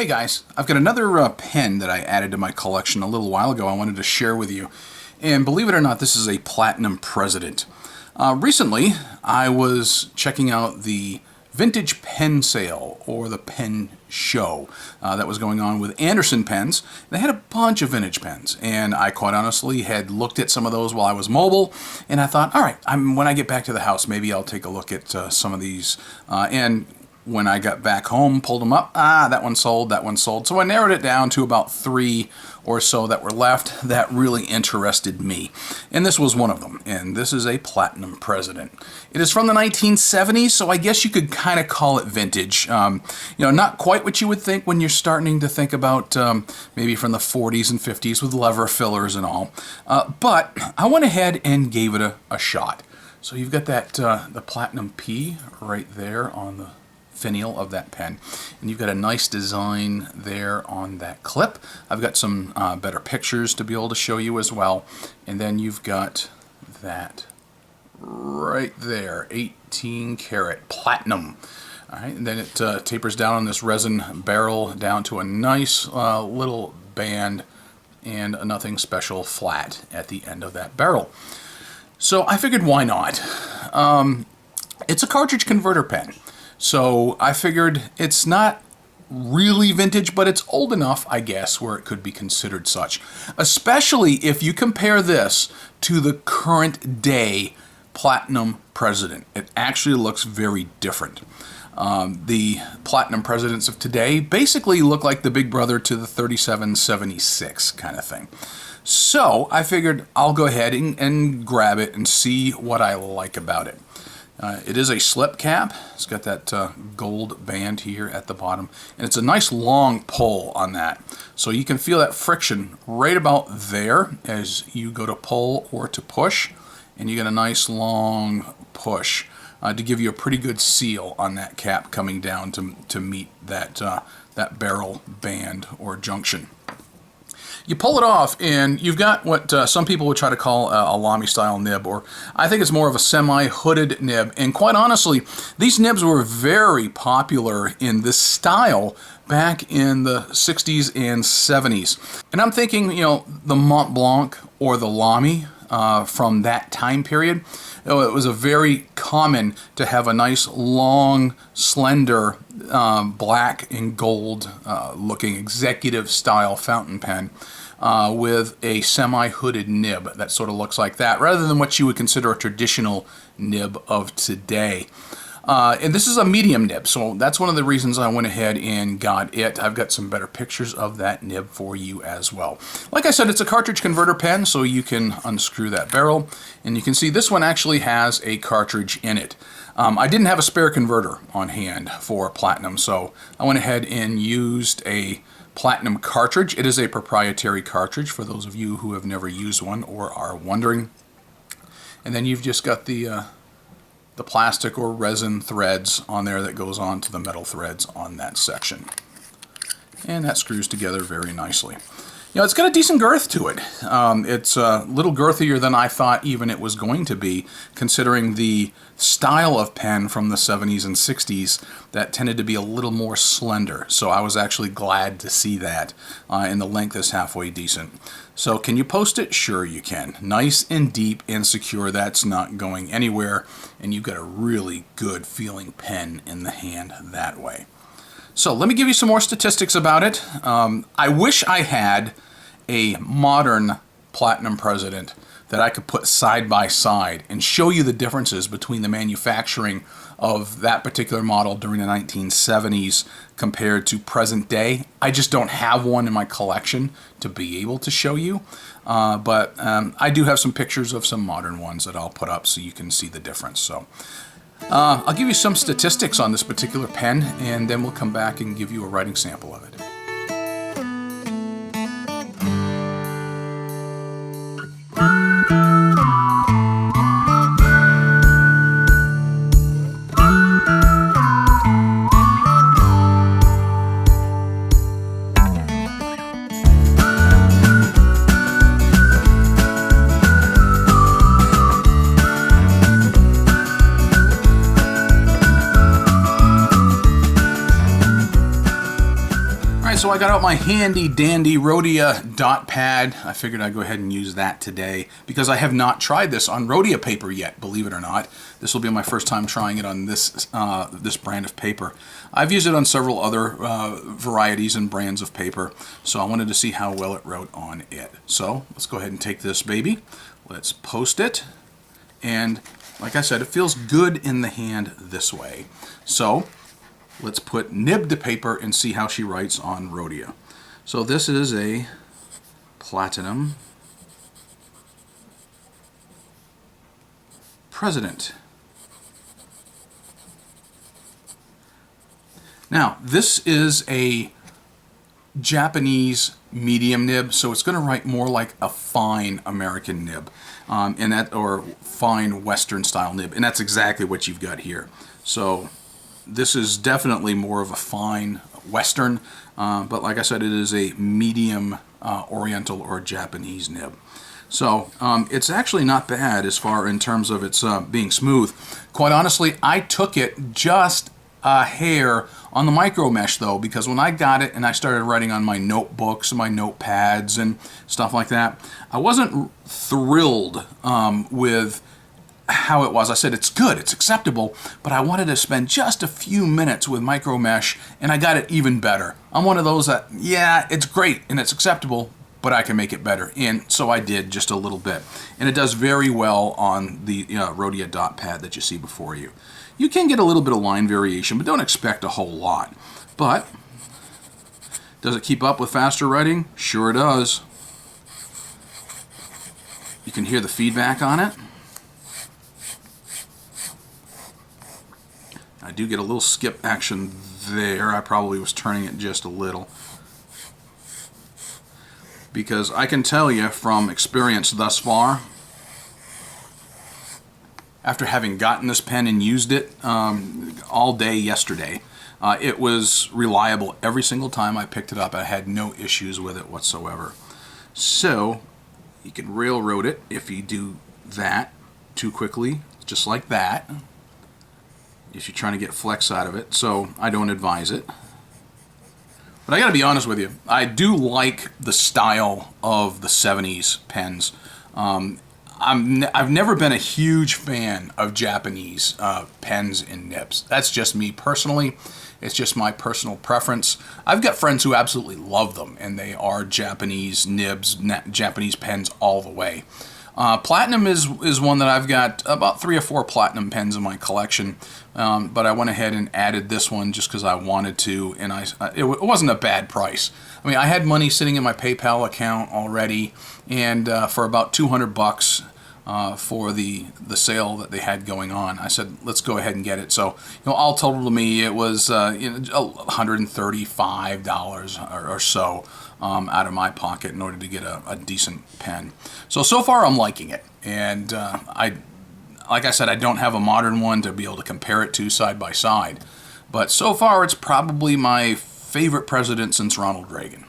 Hey guys, I've got another pen that I added to my collection a little while ago I wanted to share with you. And believe it or not, this is a Platinum President. Recently, I was checking out the vintage pen sale, or the pen show, that was going on with Anderson Pens. They had a bunch of vintage pens, and I quite honestly had looked at some of those while I was mobile, and I thought, all right, when I get back to the house, maybe I'll take a look at some of these. And when I got back home, pulled them up, that one sold, that one sold. So I narrowed it down to about 3 or so that were left that really interested me. And this was one of them. And this is a Platinum President. It is from the 1970s, so I guess you could kind of call it vintage. Not quite what you would think when you're starting to think about maybe from the 40s and 50s with lever fillers and all. But I went ahead and gave it a shot. So you've got that the Platinum P right there on the finial of that pen, and you've got a nice design there on that clip. I've got some better pictures to be able to show you as well, and then you've got that right there, 18 karat platinum. All right, and then it tapers down on this resin barrel down to a nice little band and a nothing special flat at the end of that barrel. So I figured, why not? It's a cartridge converter pen. So I figured it's not really vintage, but it's old enough, I guess, where it could be considered such. Especially if you compare this to the current day Platinum President. It actually looks very different. The Platinum Presidents of today basically look like the big brother to the 3776 kind of thing. So I figured I'll go ahead and grab it and see what I like about it. It is a slip cap. It's got that gold band here at the bottom, and it's a nice long pull on that. So you can feel that friction right about there as you go to pull or to push, and you get a nice long push to give you a pretty good seal on that cap coming down to meet that, that barrel band or junction. You pull it off, and you've got what some people would try to call a Lamy-style nib, or I think it's more of a semi-hooded nib. And quite honestly, these nibs were very popular in this style back in the 60s and 70s. And I'm thinking, the Mont Blanc or the Lamy from that time period. It was a very common to have a nice, long, slender, black and gold looking executive style fountain pen with a semi-hooded nib that sort of looks like that, rather than what you would consider a traditional nib of today. And this is a medium nib, so that's one of the reasons I went ahead and got it. I've got some better pictures of that nib for you as well. Like I said, it's a cartridge converter pen, so you can unscrew that barrel, and you can see this one actually has a cartridge in it. I didn't have a spare converter on hand for Platinum, so I went ahead and used a Platinum cartridge. It is a proprietary cartridge for those of you who have never used one or are wondering. And then you've just got the plastic or resin threads on there that goes on to the metal threads on that section. And that screws together very nicely. It's got a decent girth to it. It's a little girthier than I thought even it was going to be, considering the style of pen from the 70s and 60s that tended to be a little more slender. So I was actually glad to see that, and the length is halfway decent. So can you post it? Sure you can. Nice and deep and secure. That's not going anywhere, and you've got a really good feeling pen in the hand that way. So let me give you some more statistics about it. I wish I had a modern Platinum President that I could put side by side and show you the differences between the manufacturing of that particular model during the 1970s compared to present day. I just don't have one in my collection to be able to show you, but I do have some pictures of some modern ones that I'll put up so you can see the difference. So I'll give you some statistics on this particular pen, and then we'll come back and give you a writing sample of it. Alright, so I got out my handy dandy Rhodia dot pad. I figured I'd go ahead and use that today because I have not tried this on Rhodia paper yet, believe it or not. This will be my first time trying it on this this brand of paper. I've used it on several other varieties and brands of paper, so I wanted to see how well it wrote on it. So let's go ahead and take this baby. Let's post it, and like I said, it feels good in the hand this way. So let's put nib to paper and see how she writes on Rhodia. So this is a Platinum President. Now, this is a Japanese medium nib, so it's going to write more like a fine American nib, or fine Western style nib, and that's exactly what you've got here. So this is definitely more of a fine Western, but like I said, it is a medium Oriental or Japanese nib. So it's actually not bad as far in terms of its being smooth. Quite honestly, I took it just a hair on the micro mesh though, because when I got it and I started writing on my notebooks and my notepads and stuff like that, I wasn't thrilled with how it was. I said, it's good, it's acceptable, but I wanted to spend just a few minutes with micro mesh, and I got it even better. I'm one of those that, yeah, it's great and it's acceptable, but I can make it better, and so I did just a little bit. And it does very well on the Rhodia dot pad that you see before you. You can get a little bit of line variation, but don't expect a whole lot. But does it keep up with faster writing? Sure it does. You can hear the feedback on it. I do get a little skip action there. I probably was turning it just a little, because I can tell you from experience thus far, after having gotten this pen and used it all day yesterday, it was reliable every single time I picked it up. I had no issues with it whatsoever. So you can railroad it if you do that too quickly, just like that, if you're trying to get flex out of it. So I don't advise it. But I gotta be honest with you, I do like the style of the 70s pens. I've never been a huge fan of Japanese pens and nibs. That's just me personally. It's just my personal preference. I've got friends who absolutely love them, and they are Japanese nibs, Japanese pens all the way. Platinum is one that I've got about 3 or 4 Platinum pens in my collection, but I went ahead and added this one just because I wanted to, and it wasn't a bad price. I mean, I had money sitting in my PayPal account already, and for about $200 for the sale that they had going on, I said, let's go ahead and get it. So, all total to me, it was $135 or so out of my pocket in order to get a decent pen. So far I'm liking it, and like I said, I don't have a modern one to be able to compare it to side by side, but so far it's probably my favorite president since Ronald Reagan.